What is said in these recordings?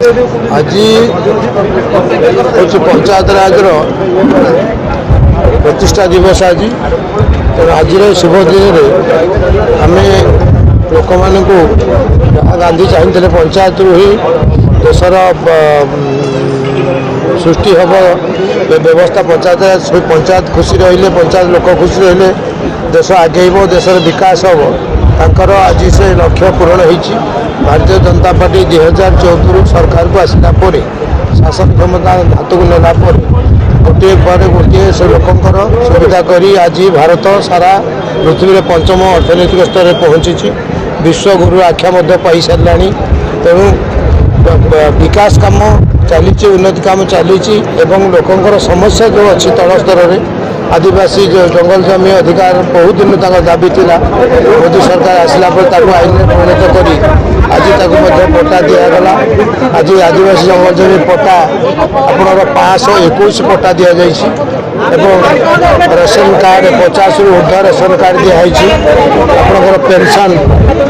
आज हूँ पंचायत राज प्रतिष्ठा दिवस आज तेणु आज शुभ दिन आम लोक मान गांधी चाहते पंचायत ही देशर सृष्टि हम व्यवस्था पंचायत पंचायत खुशी रही पंचायत लोक खुशी रही देश आगेब देशर विकास हम तांकर आज से लक्ष्य पूरण होती। भारतीय जनता पार्टी 2014 सरकार को आसला शासन क्षमता हाथ को नेला गोटे पर गोटे से लोकंर सुविधा करी आज भारत सारा पृथ्वी में पंचम अर्थनैतिक स्तर में पहुँची विश्वगुरु आख्या पाई सारा तेणु विकास काम चली उन्नति काम चली लोकंर समस्या जो अच्छी तल स्तर में आदिवासी जो जंगल जमी अधिकार बहुत दिन दाबी थी मोदी सरकार आसला आईन में परिणत कर आज पट्टा दिगला आज आदिवासी जंगल जमी पट्टा आपणर 521 पट्टा दि जाइए रेशन कार्ड 50 रु ऊर्ध्व रेशन कार्ड दिखाई आपंकर पेंशन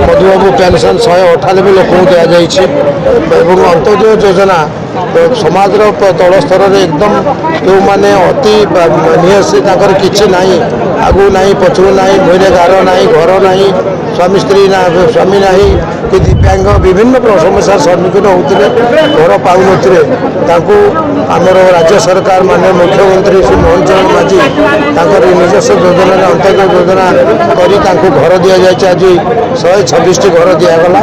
मधुबाबू पेंशन 198 लोक दि जाइए अंत्योदय योजना समाज तल स्तर में एकदम जो मैंने अति निहसी किसी ना आगू ना पछू ना भूरे गार ना घर ना स्वामी स्त्री ना स्वामी ना कि दिव्यांग विभिन्न समस्या सम्मुखीन होते घर पाऊे आमर राज्य सरकार माननीय मुख्यमंत्री श्री मोहन चरण माझी निजस्व योजना अंत्योदय योजना कर घर दि जाए आज 126 घर दिगला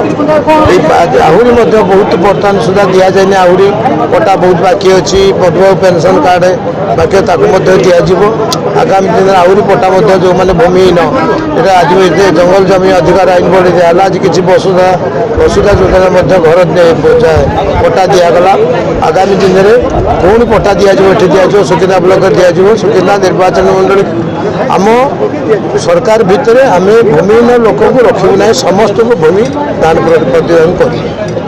आहरी बहुत बर्तमान सुधा दि जाए आहरी पट्टा बहुत बाकी अच्छी मधुबाबू पेंशन कार्ड बाकी दिज्व आगामी दिन आहरी पट्टा जो मैंने भूमिहीन ये आज जंगल जमी अधिकार आईन बढ़ी दिगला आज किसी वसुधा योजना घर पट्टा दिगला आगामी दिन में पुणी पट्टा दिज्व सुकिंदा ब्लॉक दिज्व सुकिंदा निर्वाचन मंडल आम सरकार भितर आम भूमिहीन लोक रखू ना समस्त को भूमि दान प्रदान कर।